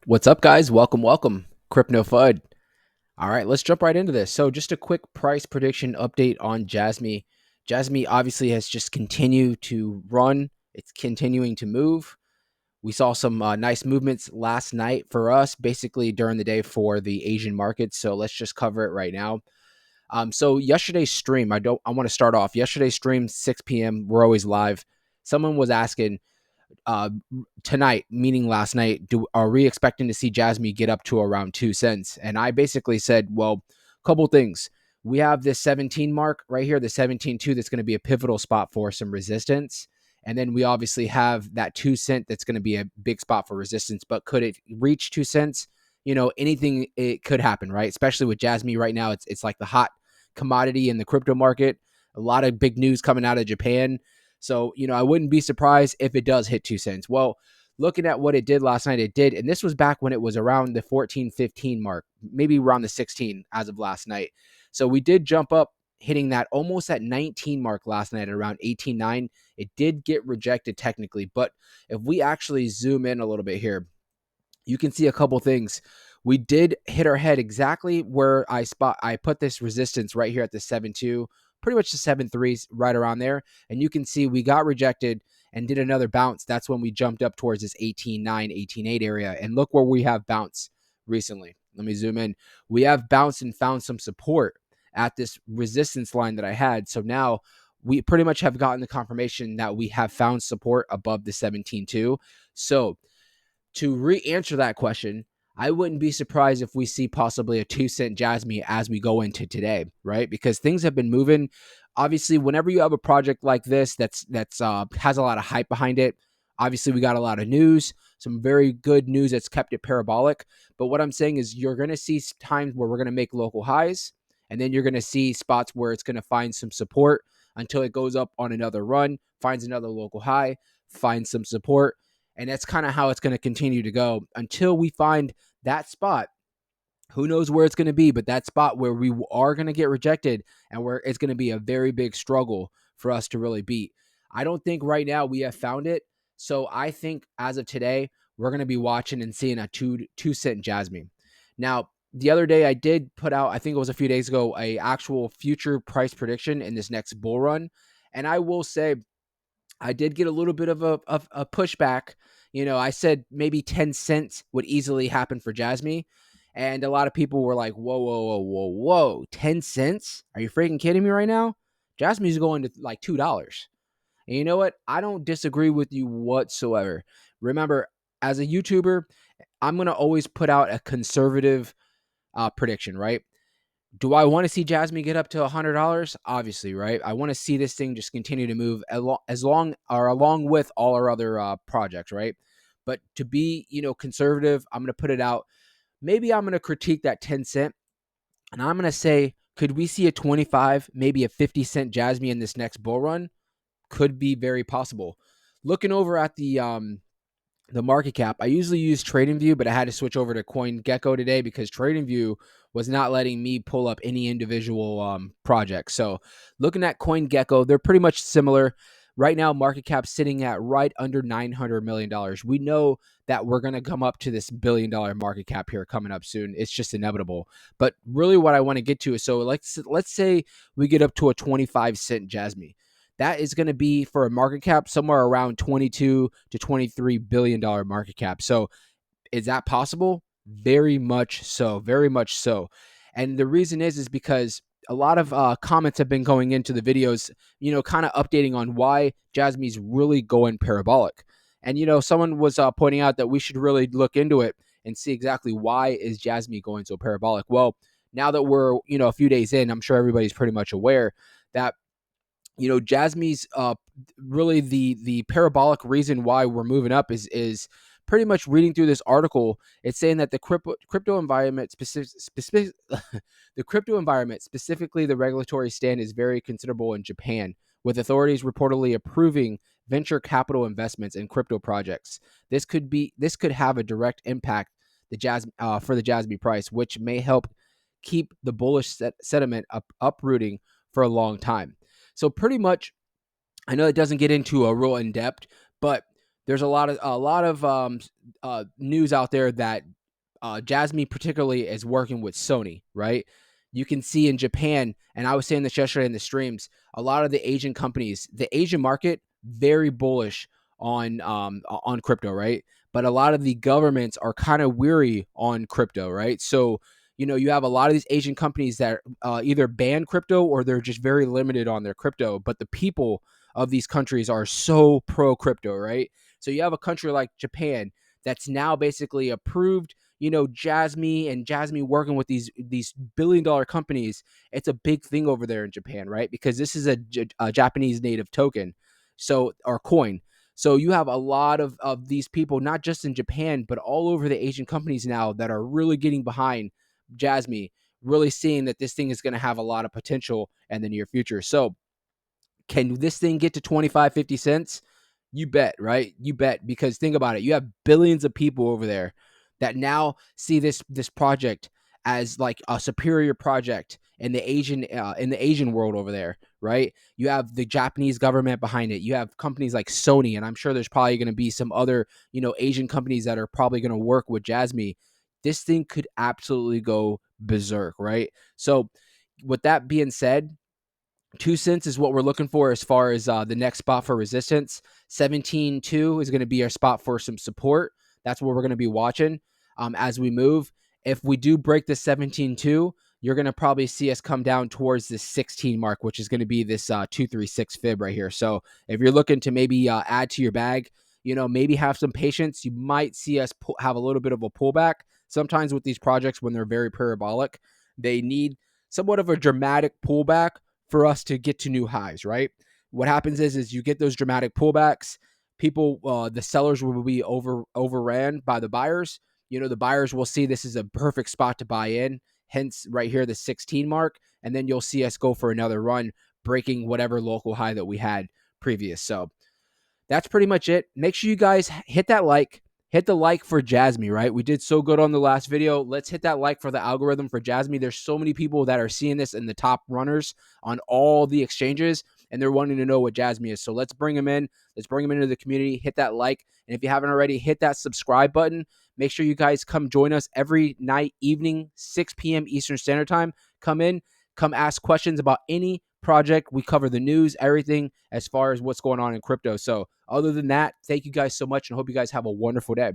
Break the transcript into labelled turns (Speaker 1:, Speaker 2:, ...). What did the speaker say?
Speaker 1: What's up, guys? Welcome. Crypto FUD. All right, let's jump right into this. So, just a quick price prediction update on Jasmy. Jasmy obviously has just continued to run, it's continuing to move. We saw some nice movements last night for us, basically during the day for the Asian markets. So, let's just cover it right now. So yesterday's stream, I want to start off. Yesterday's stream, 6 p.m. We're always live. Someone was asking, uh, tonight, meaning last night, are we expecting to see Jasmy get up to around 2 cents? And I basically said, well, a couple things. We have this 17 mark right here, the 17.2, that's going to be a pivotal spot for some resistance. And then we obviously have that 2 cent that's going to be a big spot for resistance. But could it reach 2 cents? Anything it could happen, right? Especially with Jasmy right now, it's like the hot commodity in the crypto market. A lot of big news coming out of Japan. So, I wouldn't be surprised if it does hit 2 cents. Well, looking at what it did last night, it did. And this was back when it was around the 14, 15 mark, maybe around the 16 as of last night. So we did jump up, hitting that almost at 19 mark last night at around 18.9. It did get rejected technically. But if we actually zoom in a little bit here, you can see a couple things. We did hit our head exactly where I put this resistance right here at the 7.2, pretty much the 7.3s right around there. And you can see we got rejected and did another bounce. That's when we jumped up towards this 18.9, 18.8 area. And look where we have bounced recently. Let me zoom in. We have bounced and found some support at this resistance line that I had. So now we pretty much have gotten the confirmation that we have found support above the 17.2. So to re-answer that question, I wouldn't be surprised if we see possibly a 2 cent Jasmy as we go into today, right? Because things have been moving. Obviously, whenever you have a project like this that's has a lot of hype behind it, obviously we got a lot of news, some very good news that's kept it parabolic. But what I'm saying is you're going to see times where we're going to make local highs, and then you're going to see spots where it's going to find some support until it goes up on another run, finds another local high, finds some support, and that's kind of how it's going to continue to go until we find that spot. Who knows where it's going to be, but that spot where we are going to get rejected and where it's going to be a very big struggle for us to really beat. I don't think right now we have found it. So I think as of today, we're going to be watching and seeing a 2 cent Jasmine. Now, the other day I did put out, I think it was a few days ago, a actual future price prediction in this next bull run. And I will say I did get a little bit of a pushback. I said maybe 10 cents would easily happen for Jasmy. And a lot of people were like, whoa, whoa, whoa, whoa, whoa, 10 cents? Are you freaking kidding me right now? Jasmy's going to like $2. And you know what? I don't disagree with you whatsoever. Remember, as a YouTuber, I'm going to always put out a conservative prediction, right? Do I want to see Jasmine get up to $100? Obviously, right? I want to see this thing just continue to move along with all our other projects, right? But to be, conservative, I'm going to put it out. Maybe I'm going to critique that 10 cent, and I'm going to say, could we see a 25, maybe a 50 cent Jasmine in this next bull run? Could be very possible. Looking over at the market cap. I usually use TradingView, but I had to switch over to CoinGecko today because TradingView was not letting me pull up any individual projects. So looking at CoinGecko, they're pretty much similar. Right now, market cap sitting at right under $900 million. We know that we're going to come up to this $1 billion market cap here coming up soon. It's just inevitable. But really what I want to get to is, so let's say we get up to a 25 cent Jasmy. That is going to be for a market cap somewhere around 22 to 23 billion dollar market cap. So is that possible? Very much so, very much so. And the reason is because a lot of comments have been going into the videos, kind of updating on why Jasmy's really going parabolic. And someone was pointing out that we should really look into it and see exactly why is Jasmy going so parabolic. Well, now that we're a few days in, I'm sure everybody's pretty much aware that Jasmy's really the parabolic reason why we're moving up is pretty much reading through this article. It's saying that the crypto environment the crypto environment, specifically the regulatory stand, is very considerable in Japan, with authorities reportedly approving venture capital investments in crypto projects. This could have a direct impact for the Jasmy price, which may help keep the bullish sentiment uprooting for a long time. So pretty much, I know it doesn't get into a real in depth, but there's a lot of news out there that Jasmy particularly is working with Sony, right? You can see in Japan, and I was saying this yesterday in the streams, a lot of the Asian companies, the Asian market, very bullish on crypto, right? But a lot of the governments are kind of weary on crypto, right? So you have a lot of these Asian companies that either ban crypto or they're just very limited on their crypto. But the people of these countries are so pro crypto, right? So you have a country like Japan that's now basically approved Jasmy and Jasmy working with these billion-dollar companies. It's a big thing over there in Japan, right? Because this is a Japanese native token, so or coin. So you have a lot of these people, not just in Japan, but all over the Asian companies now that are really getting behind Jasmy, really seeing that this thing is going to have a lot of potential in the near future. So can this thing get to 25, 50 cents? You bet, right? You bet. Because think about it. You have billions of people over there that now see this project as like a superior project in the Asian world over there, right? You have the Japanese government behind it. You have companies like Sony, and I'm sure there's probably going to be some other, Asian companies that are probably going to work with Jasmy. This thing could absolutely go berserk, right? So, with that being said, 2 cents is what we're looking for as far as the next spot for resistance. 17.2 is going to be our spot for some support. That's what we're going to be watching as we move. If we do break the 17.2, you're going to probably see us come down towards this 16 mark, which is going to be this 236 fib right here. So if you're looking to maybe add to your bag, maybe have some patience. You might see us have a little bit of a pullback. Sometimes with these projects, when they're very parabolic, they need somewhat of a dramatic pullback for us to get to new highs, right? What happens is you get those dramatic pullbacks. People, the sellers will be overran by the buyers. The buyers will see this is a perfect spot to buy in. Hence, right here, the 16 mark, and then you'll see us go for another run, breaking whatever local high that we had previous. So that's pretty much it. Make sure you guys hit that like. Hit the like for Jasmy, right? We did so good on the last video. Let's hit that like for the algorithm for Jasmy. There's so many people that are seeing this in the top runners on all the exchanges, and they're wanting to know what Jasmy is. So let's bring them in. Let's bring them into the community. Hit that like. And if you haven't already, hit that subscribe button. Make sure you guys come join us every night, evening, 6 p.m. Eastern Standard Time. Come in. Come ask questions about any project. We cover the news, everything as far as what's going on in crypto. So other than that, thank you guys so much and hope you guys have a wonderful day.